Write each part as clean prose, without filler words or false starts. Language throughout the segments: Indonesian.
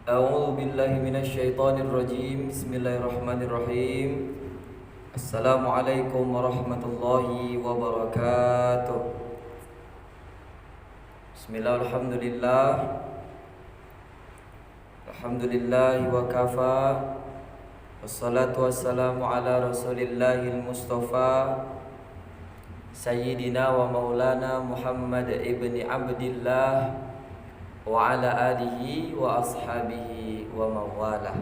A'udzu billahi minasyaitonir rajim. Bismillahirrahmanirrahim. Assalamualaikum warahmatullahi wabarakatuh. Bismillah, alhamdulillah. Alhamdulillahi wa kafa. Wassalatu wassalamu ala rasulillahil mustafa Sayyidina wa maulana Muhammad ibni Abdillah wa ala alihi wa ashabihi wa mawalah.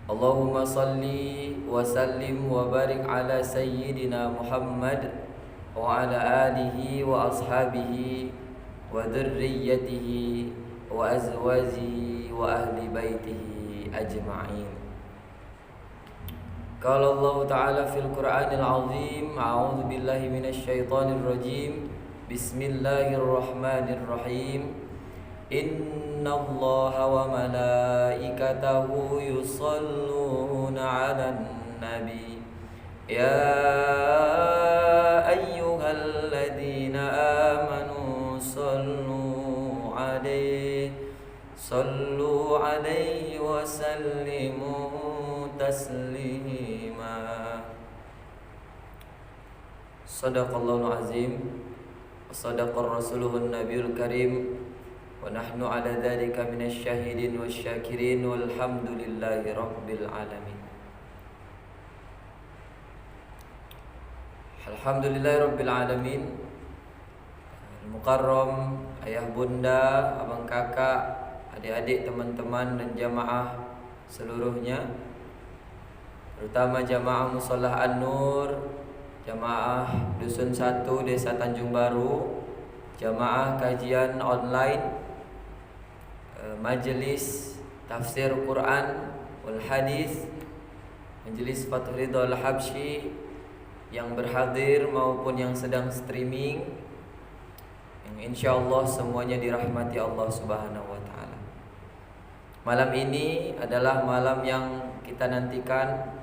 Allahumma salli wa sallim wa barik ala Sayyidina Muhammad wa ala alihi wa ashabihi wa dhurriyyatihi wa azwajihi wa ahli baitihi ajma'in. Qala Allah Ta'ala fil Qur'anil Azim, a'udzu billahi minasy syaithanir rajim. Bismillahirrahmanirrahim. Innallaha wa malaikatahu yusholluna 'alan nabi. Ya ayyuhalladzina amanu sallu 'alaihi wa sallimu taslima. Shadaqallahul azim wa sadaqar rasuluhun nabiyul karim wa nahnu ala dzalika minasy syahidin wasyakirin walhamdulillahi rabbil alamin. Alhamdulillahi rabbil alamin. Mukarram, ayah bunda, abang kakak, adik-adik, teman-teman dan jamaah seluruhnya, terutama jamaah Musholah An-Nur, jamaah Dusun 1 Desa Tanjung Baru, jamaah kajian online, majelis tafsir Quran wal hadis, majelis Fathul Ridha Al-Habsyi yang berhadir maupun yang sedang streaming, yang insyaallah semuanya dirahmati Allah Subhanahu wa taala. Malam ini adalah malam yang kita nantikan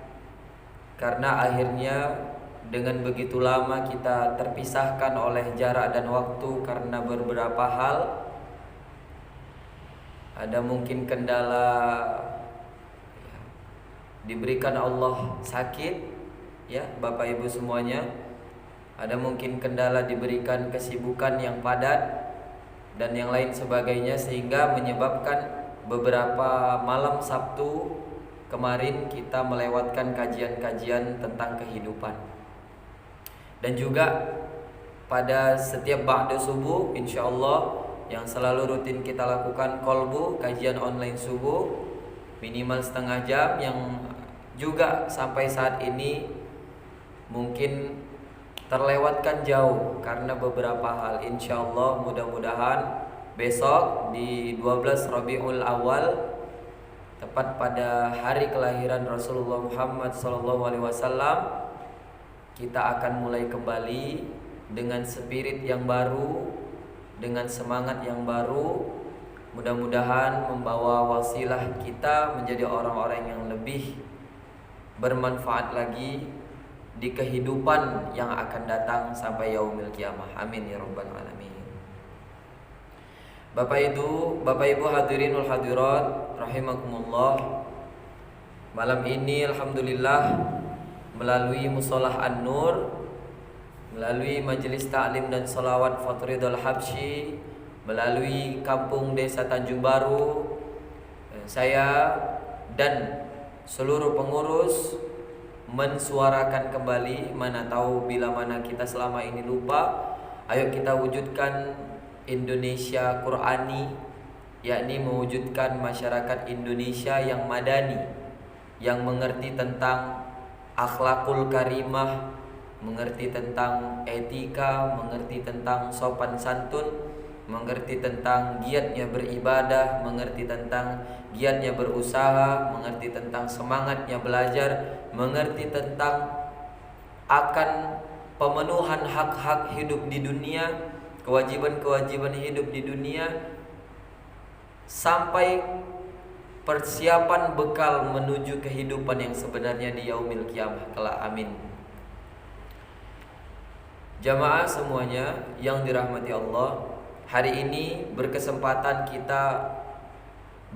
karena akhirnya dengan begitu lama kita terpisahkan oleh jarak dan waktu karena beberapa hal. Ada mungkin kendala, diberikan Allah sakit, ya Bapak Ibu semuanya. Ada mungkin kendala diberikan kesibukan yang padat dan yang lain sebagainya, sehingga menyebabkan beberapa malam Sabtu kemarin kita melewatkan kajian-kajian tentang kehidupan. Dan juga pada setiap ba'da subuh insyaallah yang selalu rutin kita lakukan kolbu, kajian online subuh minimal setengah jam, yang juga sampai saat ini mungkin terlewatkan jauh karena beberapa hal. Insyaallah mudah-mudahan besok di 12 Rabiul Awal, tepat pada hari kelahiran Rasulullah Muhammad SAW, kita akan mulai kembali dengan spirit yang baru, dengan semangat yang baru. Mudah-mudahan membawa wasilah kita menjadi orang-orang yang lebih bermanfaat lagi di kehidupan yang akan datang sampai yaumil kiamah. Amin ya rabbal alamin. Bapak Ibu hadirin wal hadirat rahimakumullah. Malam ini alhamdulillah melalui Musholah An-Nur, melalui majelis ta'lim dan salawat Fathul Ridha Al-Habsyi, melalui kampung Desa Tanjung Baru, saya dan seluruh pengurus mensuarakan kembali, mana tahu bila mana kita selama ini lupa, ayo kita wujudkan Indonesia Qurani, yakni mewujudkan masyarakat Indonesia yang madani, yang mengerti tentang akhlakul karimah, mengerti tentang etika, mengerti tentang sopan santun, mengerti tentang giatnya beribadah, mengerti tentang giatnya berusaha, mengerti tentang semangatnya belajar, mengerti tentang akan pemenuhan hak-hak hidup di dunia, kewajiban-kewajiban hidup di dunia, sampai persiapan bekal menuju kehidupan yang sebenarnya di yaumil kiamah kelak. Amin. Jamaah semuanya yang dirahmati Allah, hari ini berkesempatan kita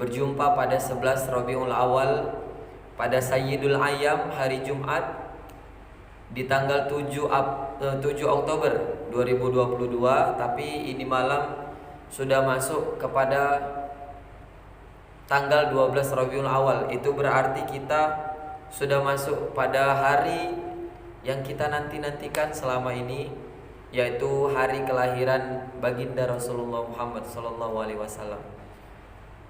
berjumpa pada 11 Rabiul Awal pada Sayyidul Ayyam hari Jumat di tanggal 7 Oktober 2022. Tapi ini malam sudah masuk kepada tanggal 12 Rabiul Awal. Itu berarti kita sudah masuk pada hari yang kita nanti-nantikan selama ini, yaitu hari kelahiran baginda Rasulullah Muhammad SAW.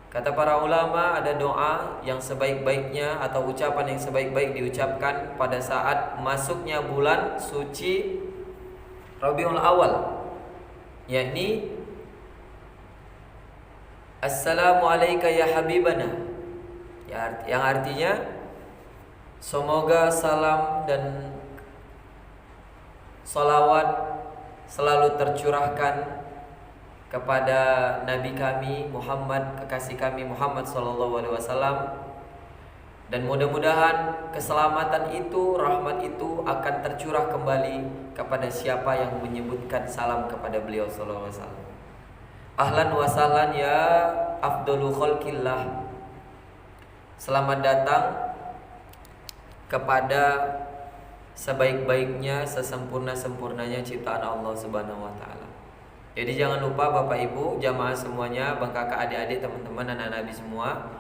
Kata para ulama, ada doa yang sebaik-baiknya atau ucapan yang sebaik-baik diucapkan pada saat masuknya bulan suci Rabiul Awal, yakni Assalamualaikum ya habibana, yang artinya semoga salam dan salawat selalu tercurahkan kepada Nabi kami Muhammad, kekasih kami Muhammad SAW. Dan mudah-mudahan keselamatan itu, rahmat itu akan tercurah kembali kepada siapa yang menyebutkan salam kepada beliau SAW. Ahlan wa sahlan ya afdalu khalqillah. Selamat datang kepada sebaik-baiknya, sesempurna-sempurnanya ciptaan Allah Subhanahu wa taala. Jadi jangan lupa Bapak Ibu, jamaah semuanya, bang kakak, adik-adik, teman-teman, anak Nabi semua,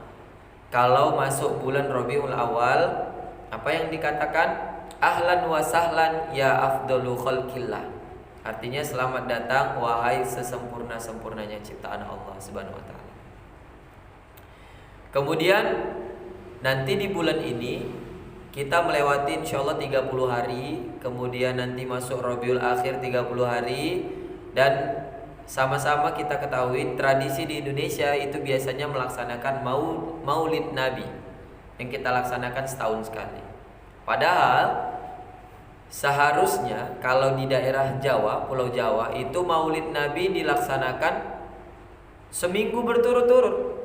kalau masuk bulan Rabiul Awal, apa yang dikatakan? Ahlan wa sahlan ya afdalu khalqillah. Artinya selamat datang wahai sesempurna-sempurnanya ciptaan Allah Subhanahu wa taala. Kemudian nanti di bulan ini kita melewati insyaallah 30 hari, kemudian nanti masuk Rabiul Akhir 30 hari. Dan sama-sama kita ketahui tradisi di Indonesia itu biasanya melaksanakan maulid Nabi yang kita laksanakan setahun sekali. Padahal seharusnya kalau di daerah Jawa, Pulau Jawa, itu maulid Nabi dilaksanakan seminggu berturut-turut.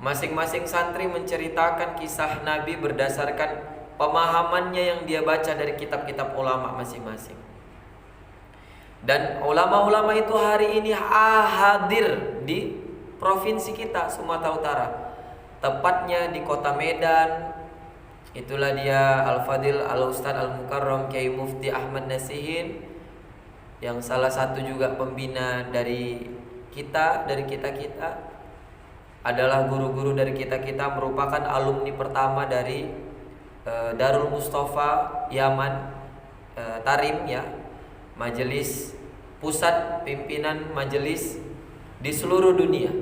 Masing-masing santri menceritakan kisah Nabi berdasarkan pemahamannya yang dia baca dari kitab-kitab ulama masing-masing. Dan ulama-ulama itu hari ini hadir di provinsi kita, Sumatera Utara. Tepatnya di kota Medan. Itulah dia Al-Fadil Al-Ustadz Al-Mukarram Kiai Mufti Ahmad Nasihin, yang salah satu juga pembina dari kita, adalah guru-guru dari kita merupakan alumni pertama dari Darul Mustafa Yaman, Tarim ya, majelis pusat pimpinan majelis di seluruh dunia,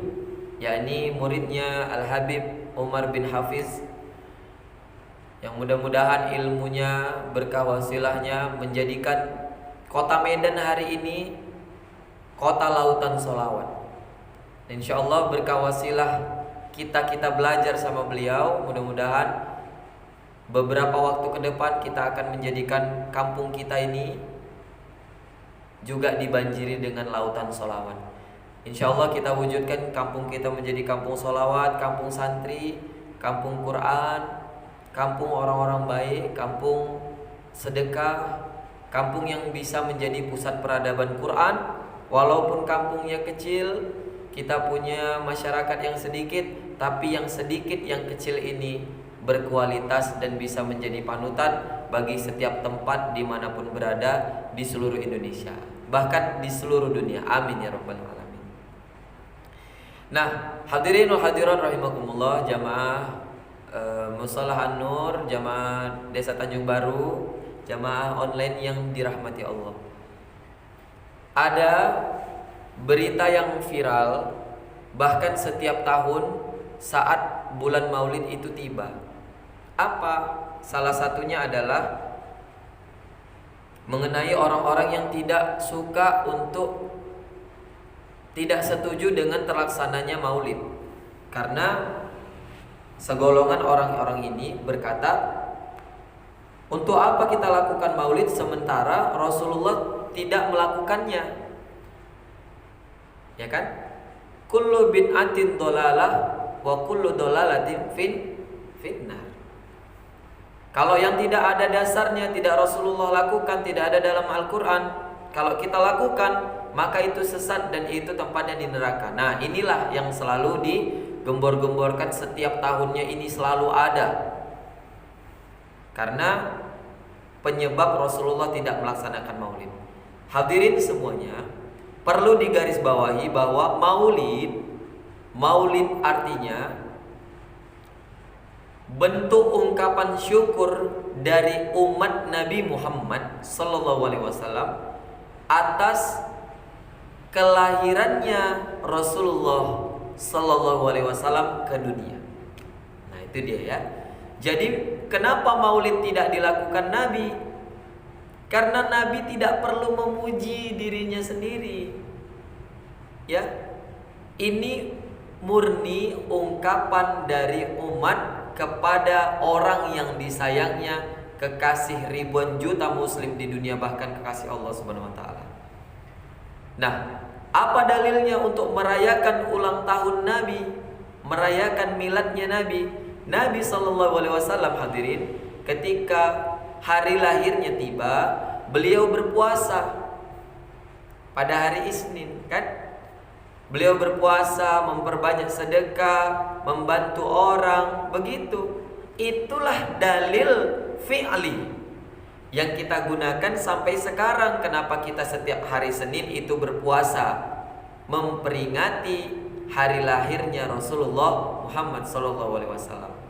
yakni muridnya Al-Habib Umar bin Hafiz, yang mudah-mudahan ilmunya, berkah wasilahnya menjadikan kota Medan hari ini kota lautan sholawat. InsyaAllah berkah wasilah kita belajar sama beliau, mudah-mudahan beberapa waktu ke depan kita akan menjadikan kampung kita ini juga dibanjiri dengan lautan sholawat. InsyaAllah kita wujudkan kampung kita menjadi kampung sholawat, kampung santri, kampung Quran, kampung orang-orang baik, kampung sedekah, kampung yang bisa menjadi pusat peradaban Quran. Walaupun kampungnya kecil, kita punya masyarakat yang sedikit, tapi yang sedikit yang kecil ini berkualitas dan bisa menjadi panutan bagi setiap tempat dimanapun berada di seluruh Indonesia, bahkan di seluruh dunia. Amin ya rabbal alamin. Nah, hadirin wal hadirat rahimakumullah, jamaah Mushalah An-Nur, jamaah Desa Tanjung Baru, jamaah online yang dirahmati Allah. Ada berita yang viral bahkan setiap tahun saat bulan Maulid itu tiba. Apa? Salah satunya adalah mengenai orang-orang yang tidak suka untuk tidak setuju dengan terlaksananya Maulid. Karena segolongan orang-orang ini berkata, untuk apa kita lakukan Maulid sementara Rasulullah tidak melakukannya? Ya kan? Kullu bid'atin dhalalah wa kullu dhalalatin finnar. Kalau yang tidak ada dasarnya, tidak Rasulullah lakukan, tidak ada dalam Al-Quran, kalau kita lakukan maka itu sesat dan itu tempatnya di neraka. Nah, inilah yang selalu digembor-gemborkan setiap tahunnya, ini selalu ada. Karena penyebab Rasulullah tidak melaksanakan maulid. Hadirin semuanya, perlu digarisbawahi bahwa maulid artinya bentuk ungkapan syukur dari umat Nabi Muhammad sallallahu alaihi wasallam atas kelahirannya Rasulullah sallallahu alaihi wasallam ke dunia. Nah, itu dia ya. Jadi kenapa maulid tidak dilakukan Nabi? Karena Nabi tidak perlu memuji dirinya sendiri. Ya. Ini murni ungkapan dari umat kepada orang yang disayangnya, kekasih ribuan juta muslim di dunia, bahkan kekasih Allah Subhanahu wa taala. Nah, apa dalilnya untuk merayakan ulang tahun Nabi, merayakan miladnya Nabi? Nabi sallallahu alaihi wasallam, hadirin, ketika hari lahirnya tiba, beliau berpuasa pada hari Isnin, kan? Beliau berpuasa, memperbanyak sedekah, membantu orang, begitu. Itulah dalil fi'li yang kita gunakan sampai sekarang. Kenapa kita setiap hari Senin itu berpuasa, memperingati hari lahirnya Rasulullah Muhammad SAW.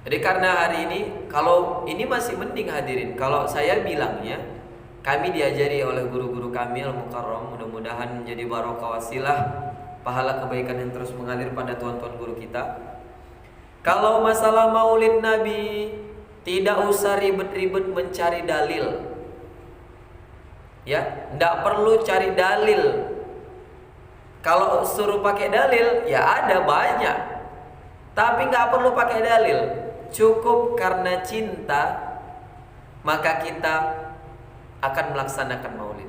Jadi karena hari ini, kalau ini masih mending hadirin, kalau saya bilangnya, kami diajari oleh guru-guru kami Al-Mukarram, mudah-mudahan menjadi barokah wasilah pahala kebaikan yang terus mengalir pada tuan-tuan guru kita. Kalau masalah maulid Nabi, tidak usah ribet-ribet mencari dalil. Ya, tidak perlu cari dalil. Kalau suruh pakai dalil, ya ada banyak. Tapi nggak perlu pakai dalil. Cukup karena cinta, maka kita akan melaksanakan maulid.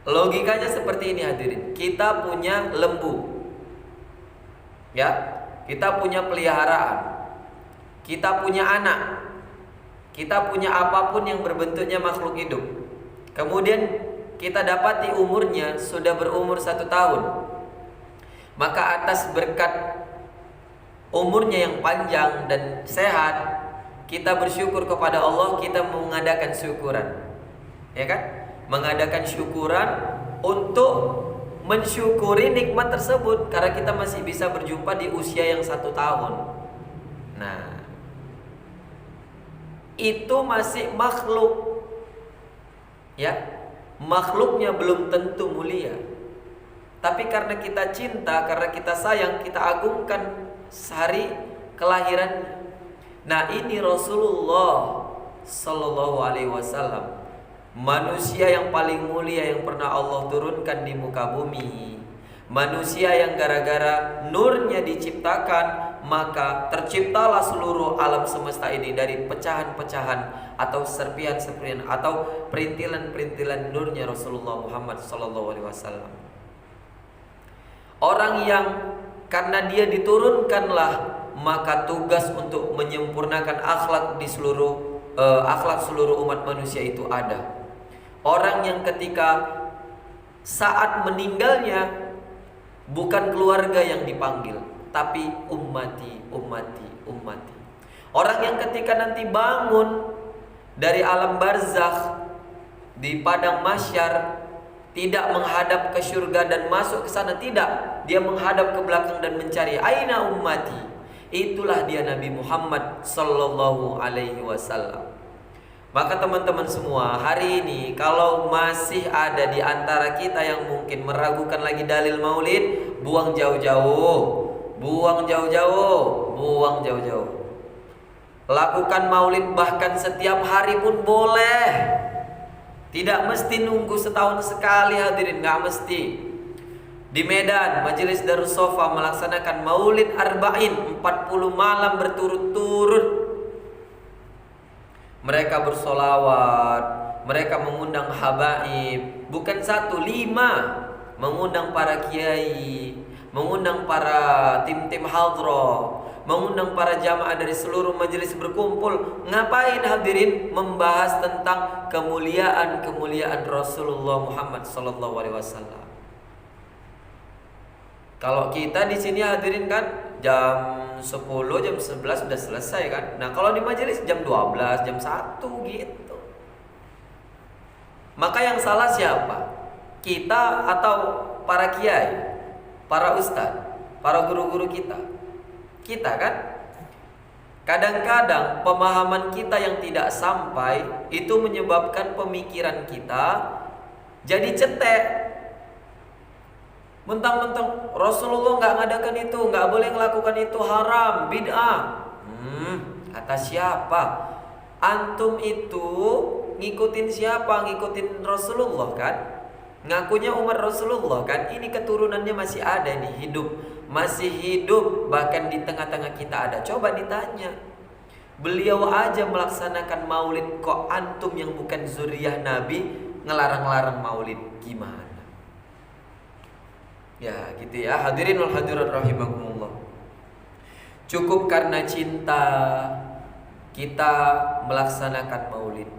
Logikanya seperti ini hadirin. Kita punya lembu. Ya, kita punya peliharaan. Kita punya anak, kita punya apapun yang berbentuknya makhluk hidup. Kemudian kita dapati umurnya sudah berumur 1 tahun. Maka atas berkat umurnya yang panjang dan sehat, kita bersyukur kepada Allah, kita mengadakan syukuran. Ya kan? Mengadakan syukuran untuk mensyukuri nikmat tersebut, karena kita masih bisa berjumpa di usia yang 1 tahun. Nah, itu masih makhluk, ya, makhluknya belum tentu mulia. Tapi karena kita cinta, karena kita sayang, kita agungkan hari kelahirannya. Nah, ini Rasulullah sallallahu alaihi wasallam, manusia yang paling mulia yang pernah Allah turunkan di muka bumi. Manusia yang gara-gara nurnya diciptakan, maka terciptalah seluruh alam semesta ini dari pecahan-pecahan atau serpian-serpian atau perintilan-perintilan nurnya Rasulullah Muhammad SAW. Orang yang karena dia diturunkanlah, maka tugas untuk menyempurnakan akhlak di seluruh akhlak seluruh umat manusia itu ada. Orang yang ketika saat meninggalnya bukan keluarga yang dipanggil, tapi ummati, ummati, ummati. Orang yang ketika nanti bangun dari alam barzakh di padang mahsyar, tidak menghadap ke surga dan masuk ke sana, tidak. Dia menghadap ke belakang dan mencari aina ummati. Itulah dia Nabi Muhammad sallallahu alaihi wasallam. Maka teman-teman semua, hari ini kalau masih ada di antara kita yang mungkin meragukan lagi dalil maulid, buang jauh-jauh, buang jauh-jauh, buang jauh-jauh. Lakukan maulid bahkan setiap hari pun boleh. Tidak mesti nunggu setahun sekali hadirin, nggak mesti. Di Medan, Majelis Darus Sofa melaksanakan maulid arba'in, 40 malam berturut-turut. Mereka bersolawat, mereka mengundang habaib, bukan 1, 5, mengundang para kiai, mengundang para tim-tim hadroh, mengundang para jamaah dari seluruh majelis berkumpul. Ngapain hadirin? Membahas tentang kemuliaan Rasulullah Muhammad sallallahu alaihi wasallam. Kalau kita di sini hadirin kan jam 10, jam 11 sudah selesai kan. Nah, kalau di majelis jam 12, jam 1 gitu. Maka yang salah siapa? Kita atau para kiai, para ustadz, para guru-guru kita? Kita kan? Kadang-kadang pemahaman kita yang tidak sampai itu menyebabkan pemikiran kita jadi cetek. Mentang-mentang Rasulullah nggak ngadakan itu, nggak boleh melakukan itu, haram, bid'ah. Kata siapa? Antum itu ngikutin siapa? Ngikutin Rasulullah kan? Ngakunya umat Rasulullah kan? Ini keturunannya masih ada nih, hidup. Masih hidup, bahkan di tengah-tengah kita ada. Coba ditanya, beliau aja melaksanakan maulid, kok antum yang bukan zuriyah Nabi ngelarang-larang maulid? Gimana? Ya gitu ya, hadirin wal hadirat rahimakumullah. Cukup karena cinta kita melaksanakan maulid.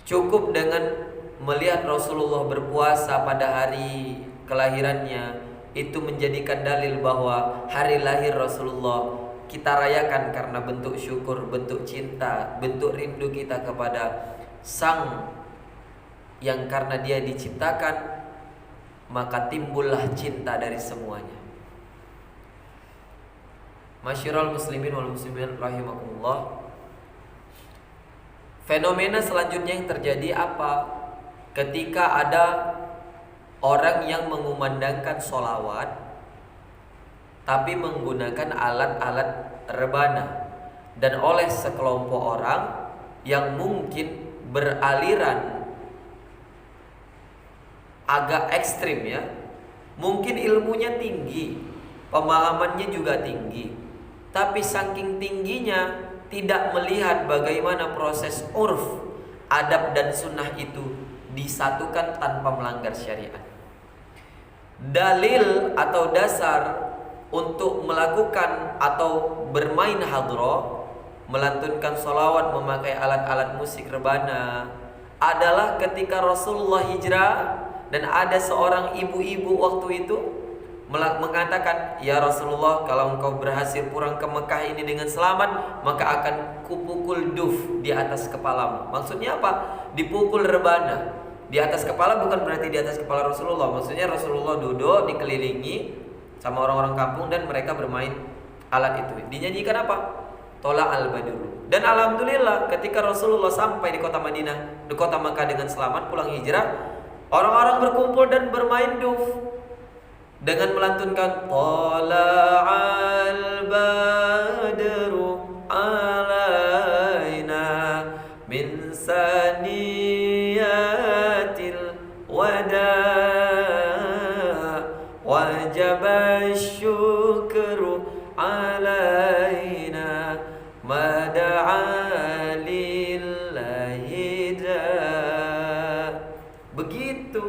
Cukup dengan melihat Rasulullah berpuasa pada hari kelahirannya, itu menjadikan dalil bahwa hari lahir Rasulullah kita rayakan karena bentuk syukur, bentuk cinta, bentuk rindu kita kepada Sang yang karena dia diciptakan maka timbullah cinta dari semuanya. Masyiral muslimin wal muslimin rahimakumullah. Fenomena selanjutnya yang terjadi apa? Ketika ada orang yang mengumandangkan sholawat tapi menggunakan alat-alat rebana, dan oleh sekelompok orang yang mungkin beraliran agak ekstrim ya, mungkin ilmunya tinggi, pemahamannya juga tinggi, tapi saking tingginya tidak melihat bagaimana proses urf, adab dan sunnah itu disatukan tanpa melanggar syariat. Dalil atau dasar untuk melakukan atau bermain hadroh, melantunkan sholawat memakai alat-alat musik rebana adalah ketika Rasulullah hijrah. Dan ada seorang ibu-ibu waktu itu mengatakan, ya Rasulullah, kalau engkau berhasil pulang ke Mekah ini dengan selamat, maka akan kupukul duf di atas kepalamu. Maksudnya apa? Dipukul rebana di atas kepala, bukan berarti di atas kepala Rasulullah. Maksudnya Rasulullah duduk dikelilingi sama orang-orang kampung dan mereka bermain alat itu. Dinyanyikan apa? Tola al-badru. Dan alhamdulillah ketika Rasulullah sampai di kota Madinah, di kota Mekah dengan selamat pulang hijrah, orang-orang berkumpul dan bermain duf dengan melantunkan Tala'al badru alaina min saniyatil wada wajaba syukru alaina mada'a lillahi da. Begitu.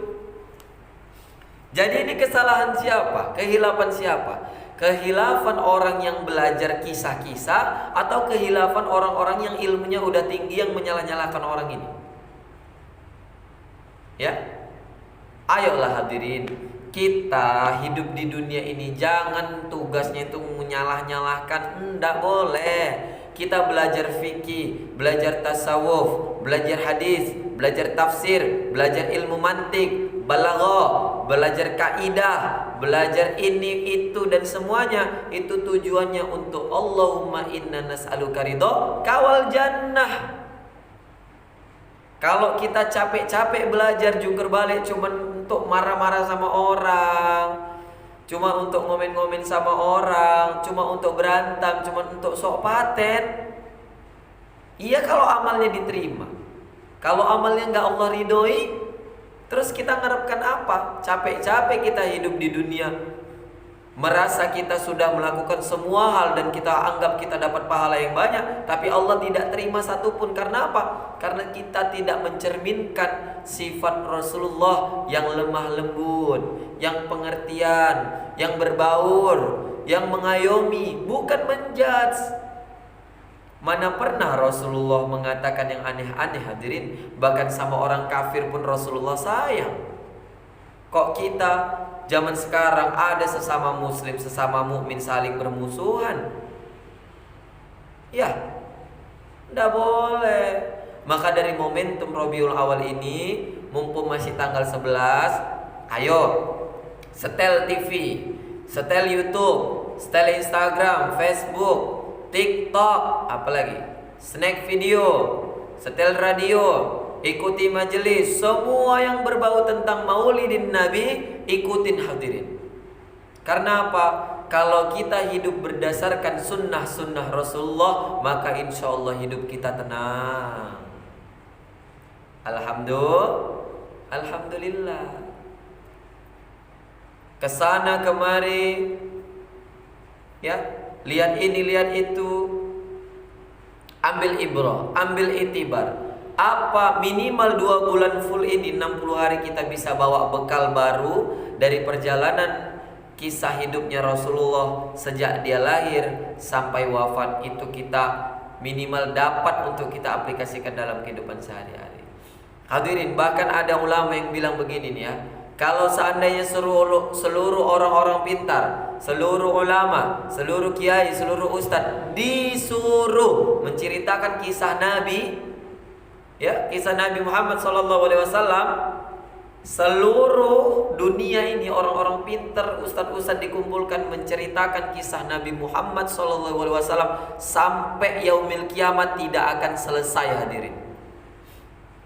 Jadi ini kesalahan siapa? Kehilafan siapa? Kehilafan orang yang belajar kisah-kisah atau kehilafan orang-orang yang ilmunya udah tinggi yang menyalah-nyalahkan orang ini? Ya. Ayolah hadirin, kita hidup di dunia ini jangan tugasnya itu menyalah-nyalahkan, enggak boleh. Kita belajar fikih, belajar tasawuf, belajar hadis, belajar tafsir, belajar ilmu mantik, balaghah, belajar kaidah, belajar ini itu dan semuanya itu tujuannya untuk Allahumma inna nas'aluka ridha kawal jannah. Kalau kita capek-capek belajar jungkir balik cuma untuk marah-marah sama orang, cuma untuk ngomen-ngomen sama orang, cuma untuk berantem, cuma untuk sok paten. Iya kalau amalnya diterima. Kalau amalnya nggak Allah ridhoi, terus kita ngarepkan apa? Capek-capek kita hidup di dunia merasa kita sudah melakukan semua hal dan kita anggap kita dapat pahala yang banyak, tapi Allah tidak terima satupun. Karena apa? Karena kita tidak mencerminkan sifat Rasulullah yang lemah lembut, yang pengertian, yang berbaur, yang mengayomi, bukan menjudge. Mana pernah Rasulullah mengatakan yang aneh-aneh, hadirin? Bahkan sama orang kafir pun Rasulullah sayang. Kok kita zaman sekarang ada sesama muslim, sesama mukmin saling bermusuhan? Ya, tidak boleh. Maka dari momentum Rabiul Awal ini, mumpung masih tanggal 11, ayo setel TV, setel YouTube, setel Instagram, Facebook, TikTok, apalagi snack video, setel radio, ikuti majelis, semua yang berbau tentang maulidin Nabi, ikutin hadirin. Karena apa? Kalau kita hidup berdasarkan sunnah-sunnah Rasulullah, maka insya Allah hidup kita tenang. Alhamdulillah. Kesana kemari, ya, lihat ini, lihat itu, ambil ibrah, ambil itibar. Apa minimal 2 bulan full ini, 60 hari kita bisa bawa bekal baru dari perjalanan kisah hidupnya Rasulullah sejak dia lahir sampai wafat. Itu kita minimal dapat untuk kita aplikasikan dalam kehidupan sehari-hari. Hadirin, bahkan ada ulama yang bilang begini nih ya, kalau seandainya seluruh orang-orang pintar, seluruh ulama, seluruh kiai, seluruh ustadz disuruh menceritakan kisah Nabi, ya, kisah Nabi Muhammad SAW, seluruh dunia ini orang-orang pintar, ustadz-ustadz dikumpulkan menceritakan kisah Nabi Muhammad SAW sampai yaumil kiamat tidak akan selesai, hadirin.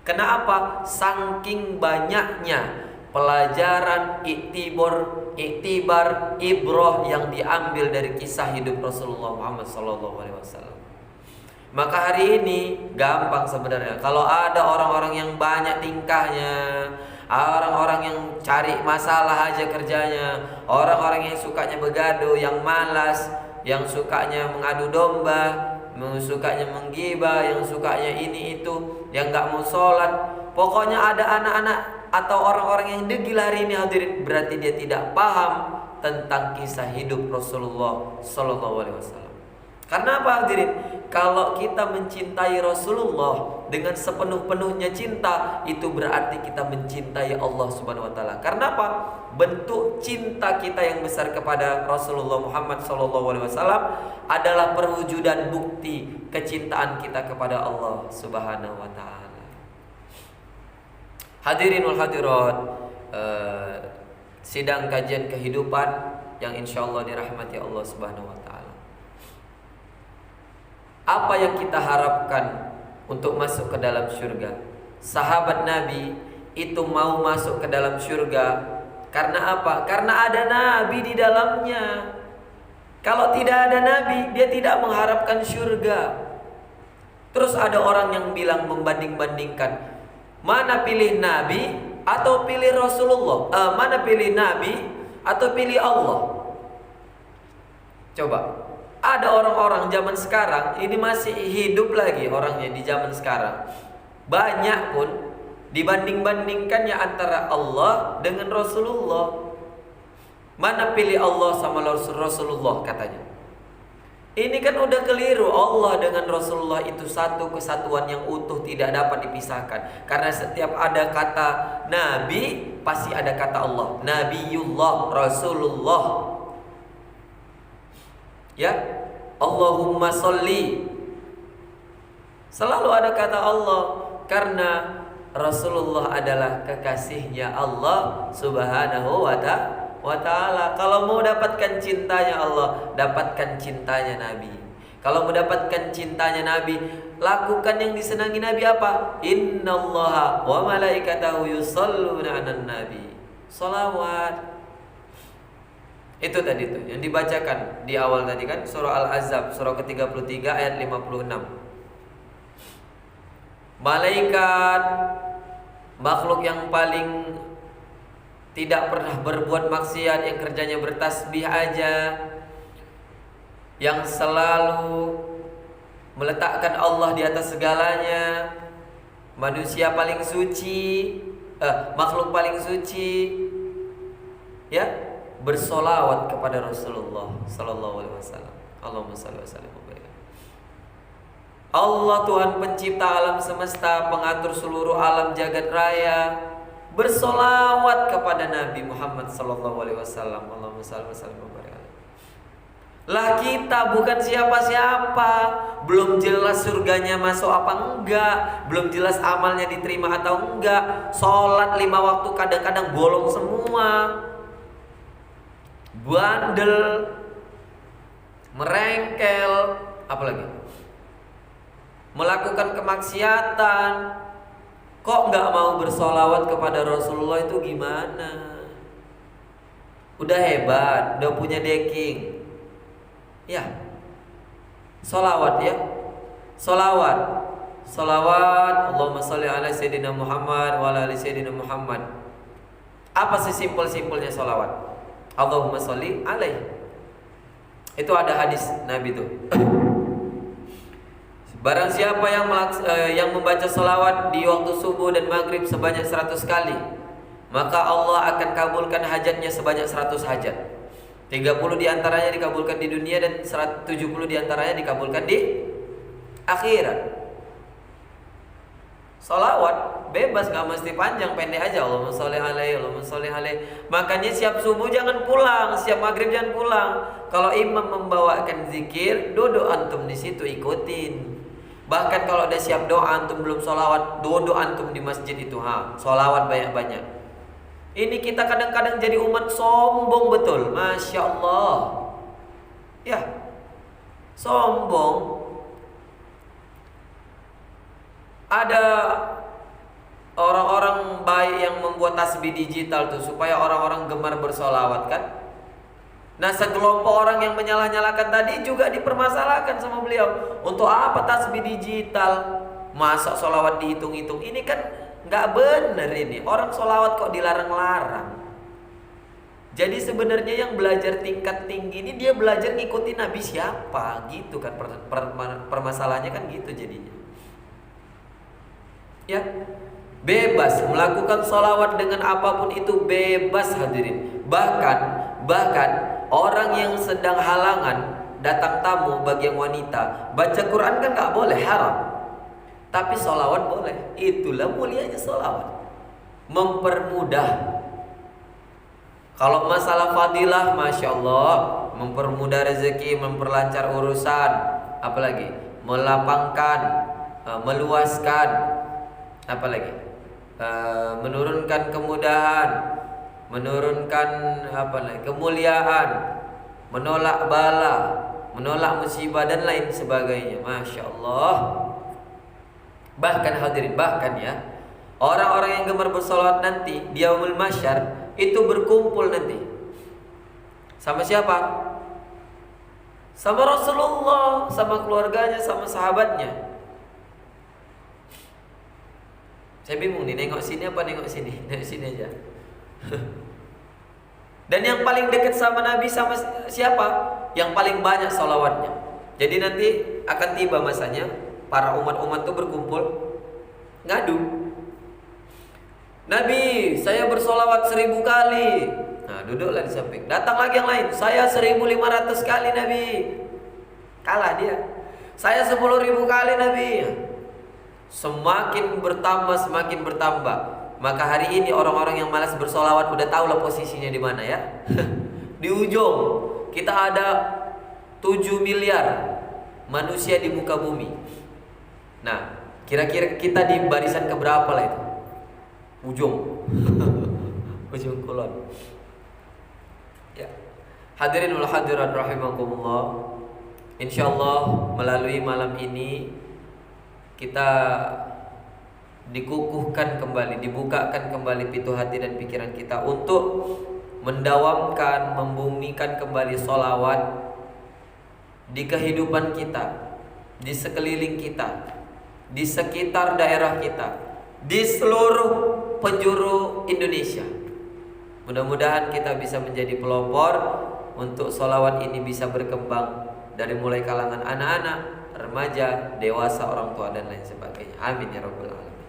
Kenapa? Saking banyaknya pelajaran, iktibar, ibroh yang diambil dari kisah hidup Rasulullah Muhammad SAW. Maka hari ini gampang sebenarnya. Kalau ada orang-orang yang banyak tingkahnya, orang-orang yang cari masalah aja kerjanya, orang-orang yang sukanya begaduh, yang malas, yang sukanya mengadu domba, yang sukanya menggibah, yang sukanya ini itu, yang gak mau sholat. Pokoknya ada anak-anak atau orang-orang yang degil hari ini, hadirin, berarti dia tidak paham tentang kisah hidup Rasulullah SAW. Karena apa, hadirin? Kalau kita mencintai Rasulullah dengan sepenuh-penuhnya cinta, itu berarti kita mencintai Allah Subhanahu wa taala. Karena apa? Bentuk cinta kita yang besar kepada Rasulullah Muhammad SAW adalah perwujudan bukti kecintaan kita kepada Allah Subhanahu wa taala. Hadirin wal hadirat, sidang kajian kehidupan yang insyaallah dirahmati Allah Subhanahu wa taala. Apa yang kita harapkan untuk masuk ke dalam surga? Sahabat Nabi itu mau masuk ke dalam surga karena apa? Karena ada Nabi di dalamnya. Kalau tidak ada Nabi, dia tidak mengharapkan surga. Terus ada orang yang bilang, membanding-bandingkan, mana pilih Nabi atau pilih Rasulullah? Mana pilih Nabi atau pilih Allah? Coba. Ada orang-orang zaman sekarang ini masih hidup lagi orangnya di zaman sekarang. Banyak pun dibanding-bandingkannya antara Allah dengan Rasulullah. Mana pilih Allah sama Rasulullah katanya. Ini kan udah keliru. Allah dengan Rasulullah itu satu kesatuan yang utuh, tidak dapat dipisahkan. Karena setiap ada kata Nabi, pasti ada kata Allah. Nabiullah, Rasulullah. Ya, Allahumma sholli. Selalu ada kata Allah karena Rasulullah adalah kekasihnya Allah Subhanahu wa ta'ala. Kalau mau dapatkan cintanya Allah, dapatkan cintanya Nabi. Kalau mendapatkan cintanya Nabi, lakukan yang disenangi Nabi apa? Innallaha wa malaikatahu yusholluna 'alan nabi. Shalawat. Itu tadi tuh yang dibacakan di awal tadi kan, surah Al-Ahzab surah ke-33 ayat 56. Malaikat, makhluk yang paling tidak pernah berbuat maksiat, yang kerjanya bertasbih aja, yang selalu meletakkan Allah di atas segalanya, manusia paling suci, makhluk paling suci, ya, bersolawat kepada Rasulullah sallallahu alaihi wasallam. Allahumma shalli wa sallim wa barik. Allah Tuhan pencipta alam semesta, pengatur seluruh alam jagat raya, bersolawat kepada Nabi Muhammad sallallahu alaihi wasallam. Allahumma shalli wa sallim wa barik. Lah kita bukan siapa-siapa, belum jelas surganya masuk apa enggak, belum jelas amalnya diterima atau enggak. Sholat 5 waktu kadang-kadang bolong semua, bandel, merengkel, apalagi melakukan kemaksiatan. Kok nggak mau bersolawat kepada Rasulullah itu gimana? Udah hebat, udah punya decking, ya, solawat ya, solawat, solawat. Allahumma sholli ala sayyidina Muhammad wa ala ali sayyidina Muhammad. Apa sih simpel-simpelnya solawat? Allahumma sholli alaih. Itu ada hadis Nabi tuh. Barang siapa yang membaca solawat di waktu subuh dan maghrib sebanyak 100 kali, maka Allah akan kabulkan hajatnya sebanyak 100 hajat. 30 diantaranya dikabulkan di dunia dan 70 diantaranya dikabulkan di akhirat. Solawat bebas, gak mesti panjang, pendek aja. Allahumma sholli alaihi, Allahumma sholli alaihi. Makanya siap subuh jangan pulang, siap maghrib jangan pulang. Kalau imam membawakan zikir, duduk antum di situ ikutin. Bahkan kalau ada siap doa antum belum solawat, duduk antum di masjid itu, solawat banyak-banyak. Ini kita kadang-kadang jadi umat sombong betul, masya Allah, ya, sombong. Ada orang-orang baik yang membuat tasbih digital tuh supaya orang-orang gemar bersolawat kan. Nah, sekelompok orang yang menyalah-nyalakan tadi juga dipermasalahkan sama beliau. Untuk apa tasbih digital? Masa solawat dihitung-hitung? Ini kan nggak bener ini. Orang solawat kok dilarang-larang. Jadi sebenarnya yang belajar tingkat tinggi ini dia belajar ngikutin Nabi siapa, gitu kan. Permasalahannya kan gitu jadinya. Ya, bebas melakukan solawat dengan apapun itu, bebas hadirin. Bahkan orang yang sedang halangan datang tamu bagi yang wanita, baca Quran kan gak boleh, haram. Tapi solawat boleh. Itulah mulianya solawat, mempermudah. Kalau masalah fadilah, masya Allah, mempermudah rezeki, memperlancar urusan, apalagi melapangkan, meluaskan, apalagi menurunkan kemudahan, menurunkan kemuliaan, menolak bala, menolak musibah dan lain sebagainya. Masya Allah. Bahkan hadirin, bahkan ya, orang-orang yang gemar bersolawat nanti di yaumul mahsyar itu berkumpul nanti sama siapa? Sama Rasulullah, sama keluarganya, sama sahabatnya. Saya bingung nih, nengok sini apa nengok sini? Nengok sini aja. Dan yang paling dekat sama Nabi sama siapa? Yang paling banyak salawatnya. Jadi nanti akan tiba masanya para umat-umat itu berkumpul ngadu. Nabi, saya bersolawat 1000 kali. Nah, duduklah di samping. Datang lagi yang lain, saya 1500 kali Nabi. Kalah dia. Saya 10.000 kali Nabi. Semakin bertambah, semakin bertambah. Maka hari ini orang-orang yang malas bersolawat udah tahu lah posisinya di mana ya. Di ujung. Kita ada 7 miliar manusia di muka bumi. Nah, kira-kira kita di barisan keberapa lah itu? Ujung. Ujung kulon. Ya. Hadirin wal hadirat rahimakumullah. Insyaallah melalui malam ini kita dikukuhkan kembali, dibukakan kembali pintu hati dan pikiran kita untuk mendawamkan, membumikan kembali sholawat di kehidupan kita, di sekeliling kita, di sekitar daerah kita, di seluruh penjuru Indonesia. Mudah-mudahan kita bisa menjadi pelopor untuk sholawat ini bisa berkembang dari mulai kalangan anak-anak, remaja, dewasa, orang tua dan lain sebagainya. Amin ya rabbal alamin.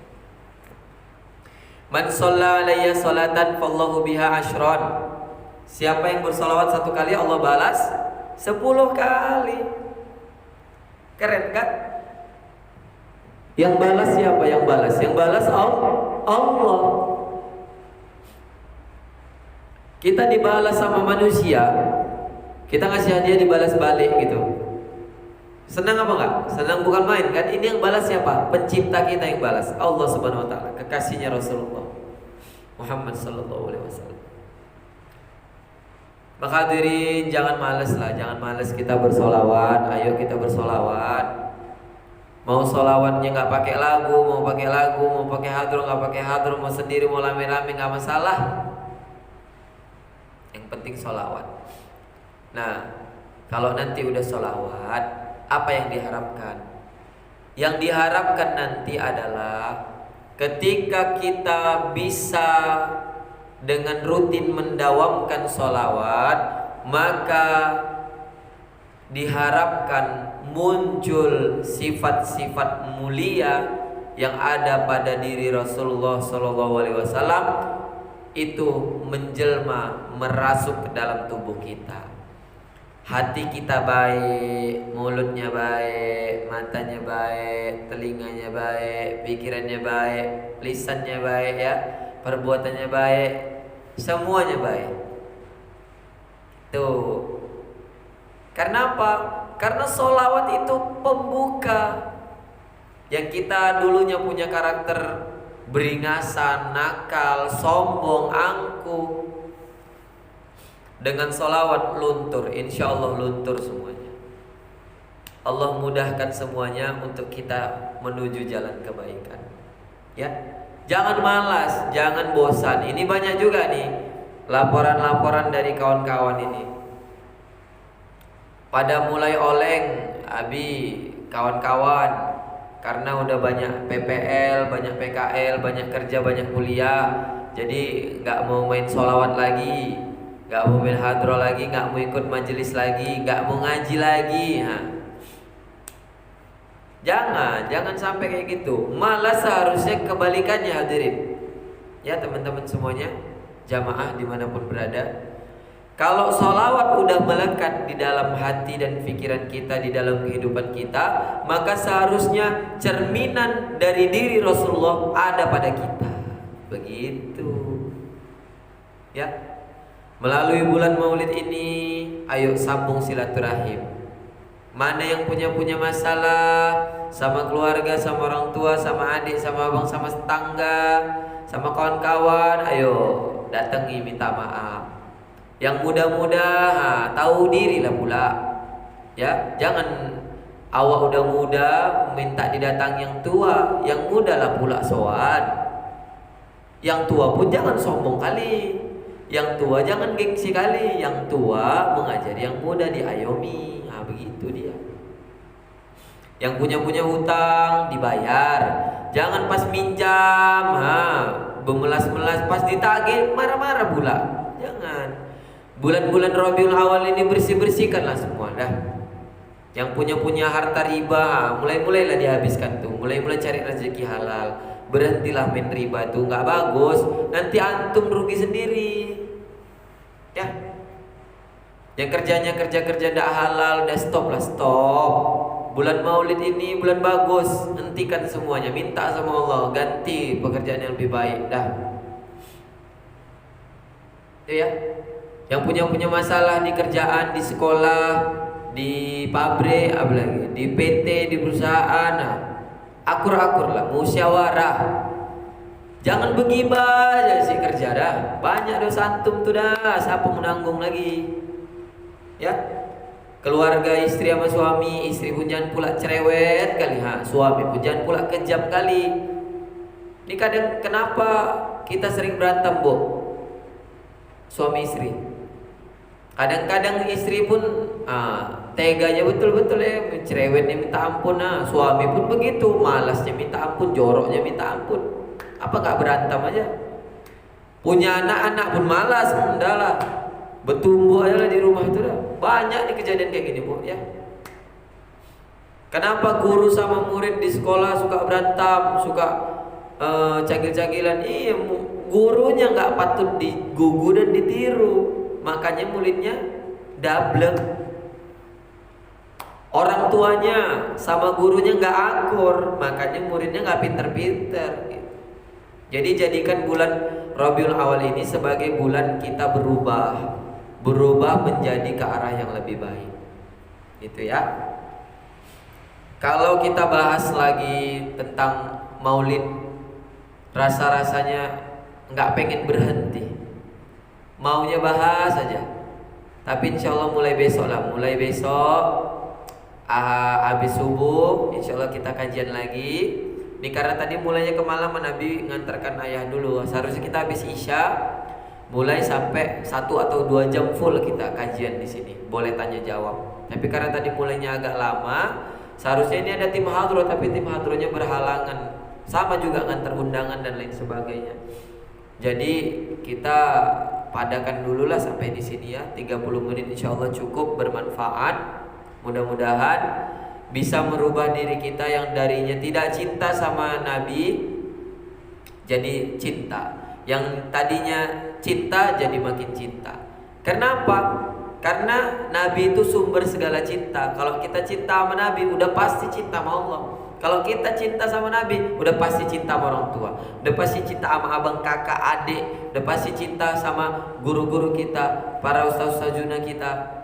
Man shalla alayya salatan fallahu biha asyran. Siapa yang bersolawat 1 kali, Allah balas 10 kali. Keren kan? Yang balas siapa? Yang balas Allah. Kita dibalas sama manusia, kita ngasih hadiah dibalas balik gitu. Senang apa enggak? Senang bukan main kan? Ini yang balas siapa? Pencipta kita yang balas, Allah Subhanahu wa taala, kekasihnya Rasulullah Muhammad sallallahu alaihi wasallam. Maka hadirin, jangan malas kita bersolawat. Ayo kita bersolawat. Mau solawatnya nggak pakai lagu, mau pakai hadroh nggak pakai hadroh, mau sendiri mau rame-rame nggak masalah. Yang penting solawat. Nah, kalau nanti udah solawat, apa yang diharapkan? Yang diharapkan nanti adalah ketika kita bisa dengan rutin mendawamkan solawat, maka diharapkan muncul sifat-sifat mulia yang ada pada diri Rasulullah SAW, itu menjelma, merasuk ke dalam tubuh kita. Hati kita baik, mulutnya baik, matanya baik, telinganya baik, pikirannya baik, lisannya baik ya, perbuatannya baik, semuanya baik. Tuh. Karena apa? Karena sholawat itu pembuka. Yang kita dulunya punya karakter beringasan, nakal, sombong, angkuh, dengan sholawat luntur, insya Allah luntur semuanya. Allah mudahkan semuanya untuk kita menuju jalan kebaikan. Ya, jangan malas, jangan bosan. Ini banyak juga nih laporan-laporan dari kawan-kawan ini. Pada mulai oleng, kawan-kawan, karena udah banyak PPL, banyak PKL, banyak kerja, banyak kuliah, jadi nggak mau main sholawat lagi, nggak mau main hadroh lagi, nggak mau ikut majelis lagi, nggak mau ngaji lagi. Jangan sampai kayak gitu. Malah seharusnya kebalikannya hadirin. Ya teman-teman semuanya, jamaah dimanapun berada. Kalau sholawat udah melekat di dalam hati dan pikiran kita, di dalam kehidupan kita, maka seharusnya cerminan dari diri Rasulullah ada pada kita. Begitu. Ya. Melalui bulan Maulid ini, ayo sambung silaturahim. Mana yang punya masalah sama keluarga, sama orang tua, sama adik, sama abang, sama tetangga, sama kawan-kawan, ayo datangi minta maaf. Yang muda-muda tahu diri lah pula. Ya, jangan awak udah muda minta didatangi yang tua, yang muda lah pula sowan. Yang tua pun jangan sombong kali. Yang tua jangan gengsi kali. Yang tua mengajari yang muda diayomi. Begitu dia. Yang punya hutang dibayar. Jangan pas minjam bemelas-melas, pas ditagih marah-marah pula. Jangan. Bulan-bulan Rabiul Awal ini bersih-bersihkanlah semua dah. Yang punya harta riba, mulailah dihabiskan tuh. Mulai cari rezeki halal. Berhentilah main riba tuh, nggak bagus. Nanti antum rugi sendiri. Ya. Yang kerjanya kerja tidak halal, udah stop. Bulan Maulid ini bulan bagus, hentikan semuanya. Minta sama Allah ganti pekerjaan yang lebih baik dah. Itu ya. Yang punya masalah di kerjaan, di sekolah, di pabrik, apalagi di PT, di perusahaan, akur-akur lah, musyawarah. Jangan begibah aja sih kerja dah. Banyak dosa antum tuh dah, siapa menanggung lagi? Ya. Keluarga istri sama suami, istri pun jangan pula cerewet kali, suami pun jangan pula kejam kali. Ini kadang kenapa kita sering berantem, Bu? Suami istri. Kadang-kadang istri pun teganya betul-betul ya, cerewetnya minta ampun. Suami pun begitu, malasnya minta ampun, joroknya minta ampun. Apa gak berantem aja? Punya anak-anak pun malas, udahlah bertumbuh aja lah di rumah itu dah. Banyak nih kejadian kayak gini Bu ya. Kenapa guru sama murid di sekolah suka berantem, suka cagil-cagilan? Iya, gurunya nggak patut digugu dan ditiru, makanya muridnya double. Orang tuanya sama gurunya nggak akur, makanya muridnya nggak pinter-pinter. Jadi jadikan bulan Rabiul Awal ini sebagai bulan kita berubah menjadi ke arah yang lebih baik. Itu ya. Kalau kita bahas lagi tentang Maulid, rasa-rasanya nggak pengen berhenti, maunya bahas aja. Tapi insya Allah mulai besok habis subuh insya Allah kita kajian lagi. Ini karena tadi mulainya kemalaman, Nabi ngantarkan ayah dulu. Seharusnya kita habis Isya mulai sampai 1 atau 2 jam full kita kajian di sini. Boleh tanya jawab. Tapi karena tadi mulainya agak lama, seharusnya ini ada tim hadroh, tapi tim hadrohnya berhalangan. Sama juga ngantar undangan dan lain sebagainya. Jadi kita padakan dulu lah sampai di sini ya. 30 menit insya Allah cukup bermanfaat. Mudah-mudahan bisa merubah diri kita yang darinya tidak cinta sama Nabi jadi cinta, yang tadinya cinta jadi makin cinta. Kenapa? Karena Nabi itu sumber segala cinta. Kalau kita cinta sama Nabi udah pasti cinta sama Allah. Kalau kita cinta sama Nabi udah pasti cinta sama orang tua, udah pasti cinta sama abang, kakak, adik, udah pasti cinta sama guru-guru kita, para ustaz-ustazuna kita.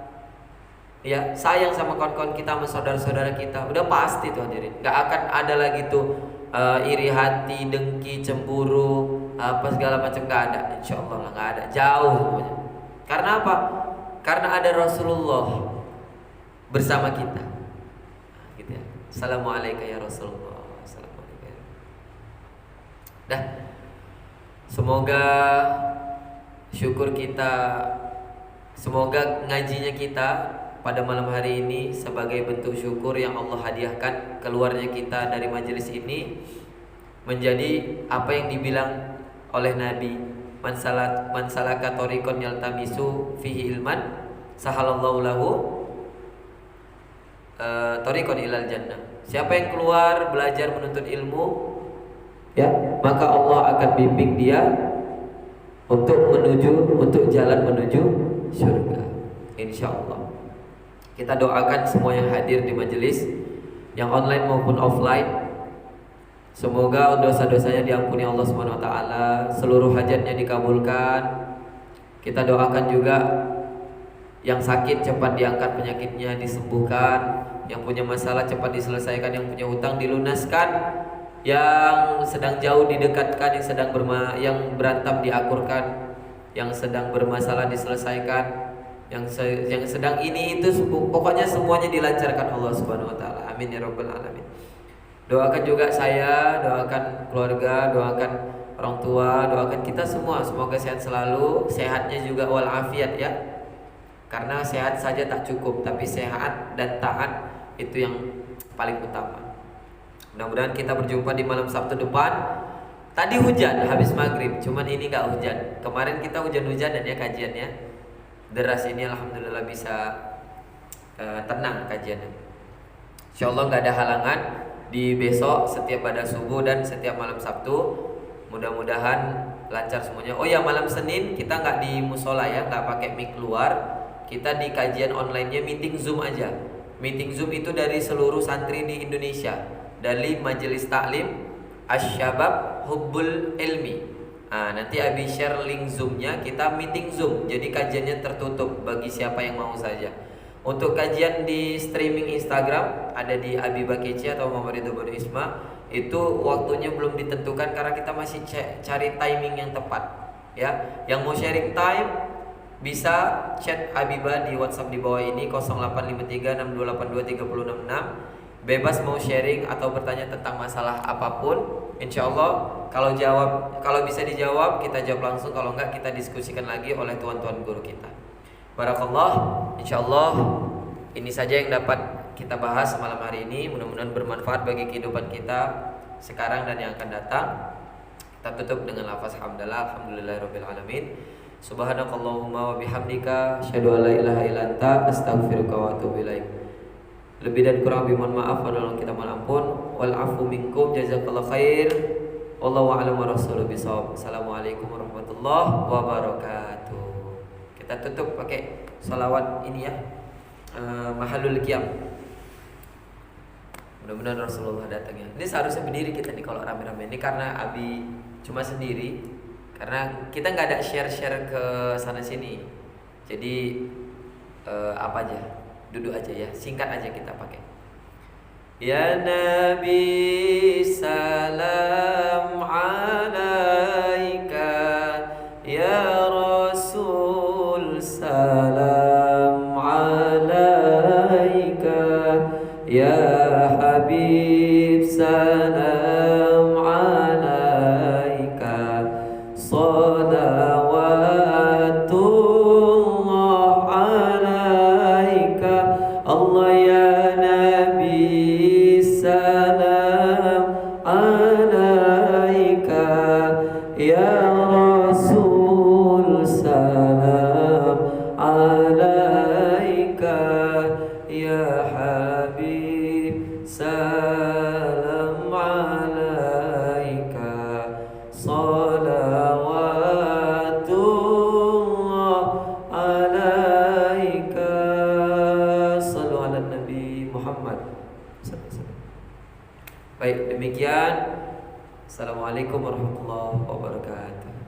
Ya, sayang sama kawan-kawan kita, sama saudara-saudara kita, udah pasti tuh hadirin. Gak akan ada lagi tuh iri hati, dengki, cemburu, apa segala macam, gak ada. Insya Allah lah, gak ada, jauh semuanya. Karena apa? Karena ada Rasulullah bersama kita. Gitu ya. Assalamualaikum ya Rasulullah. Assalamualaikum ya. Dah. Semoga syukur kita, semoga ngajinya kita pada malam hari ini sebagai bentuk syukur yang Allah hadiahkan keluarnya kita dari majelis ini menjadi apa yang dibilang oleh Nabi, man salaka tariqan yaltamisu fihi ilman sahalallahu lahu tariqan ilal jannah. Siapa yang keluar belajar menuntut ilmu, ya, maka Allah akan bimbing dia untuk jalan menuju surga. Insyaallah. Kita doakan semua yang hadir di majelis, yang online maupun offline, semoga dosa-dosanya diampuni Allah Subhanahu wa taala, seluruh hajatnya dikabulkan. Kita doakan juga yang sakit cepat diangkat penyakitnya, disembuhkan, yang punya masalah cepat diselesaikan, yang punya hutang dilunaskan, yang sedang jauh didekatkan, yang berantem diakurkan, yang sedang bermasalah diselesaikan, yang sedang ini itu, pokoknya semuanya dilancarkan Allah Subhanahu wa taala. Amin ya rabbal alamin. Doakan juga saya, doakan keluarga, doakan orang tua, doakan kita semua semoga sehat selalu, sehatnya juga walafiat ya. Karena sehat saja tak cukup, tapi sehat dan taat itu yang paling utama. Mudah-mudahan kita berjumpa di malam Sabtu depan. Tadi hujan habis maghrib, cuman ini nggak hujan. Kemarin kita hujan-hujanan ya kajiannya. Deras ini alhamdulillah bisa tenang kajiannya. Insyaallah nggak ada halangan di besok setiap pada subuh dan setiap malam Sabtu. Mudah-mudahan lancar semuanya. Oh ya, malam Senin kita nggak di musola ya, nggak pakai mic luar. Kita di kajian online-nya meeting Zoom aja. Meeting Zoom itu dari seluruh santri di Indonesia, dari Majelis Taklim Asy-Syabab Hubbul Ilmi. Nah, nanti Abi share link Zoom-nya, kita meeting Zoom. Jadi kajiannya tertutup bagi siapa yang mau saja. Untuk kajian di streaming Instagram ada di Abi Bakeci atau Muhammad Ridho Banu Isma. Itu waktunya belum ditentukan karena kita masih cari timing yang tepat. Ya, yang mau sharing time bisa chat Habibah di WhatsApp di bawah ini 085362823066. Bebas mau sharing atau bertanya tentang masalah apapun. Insya Allah kalau bisa dijawab kita jawab langsung, kalau enggak kita diskusikan lagi oleh tuan-tuan guru kita. Barakallah. Insya Allah ini saja yang dapat kita bahas malam hari ini. Mudah-mudahan bermanfaat bagi kehidupan kita sekarang dan yang akan datang. Kita tutup dengan lafaz hamdalah, alhamdulillahirabbil alamin. Subhanakallahumma wa bihamdika asyhadu an la ilaha illa anta astaghfiruka wa atubu ilaik. Lebih dan kurang mohon maaf, adalah kita mohon ampun. Wal afu minkum, jazakallahu khair. Wallahu a'lam wa rasuluhu bisawab. Assalamualaikum warahmatullahi wabarakatuh. Kita tutup pakai salawat ini ya. Mahalul qiyam. Mudah-mudahan Rasulullah datang ya. Ini seharusnya berdiri kita nih kalau rame-rame. Ini karena Abi cuma sendiri, karena kita nggak ada share-share ke sana sini. Jadi apa aja, duduk aja ya, singkat aja kita pakai. Ya Nabi salam alaika, ya Rasul salam alaika, ya Habib salam alaika, salawatullah alaika, Allah ya Nabi salam alaika, ya Rasul salam alaika, ya Habib salam alaika, salawatullah alaika. Sallu ala Nabi Muhammad. Baik, demikian. Assalamualaikum warahmatullahi wabarakatuh.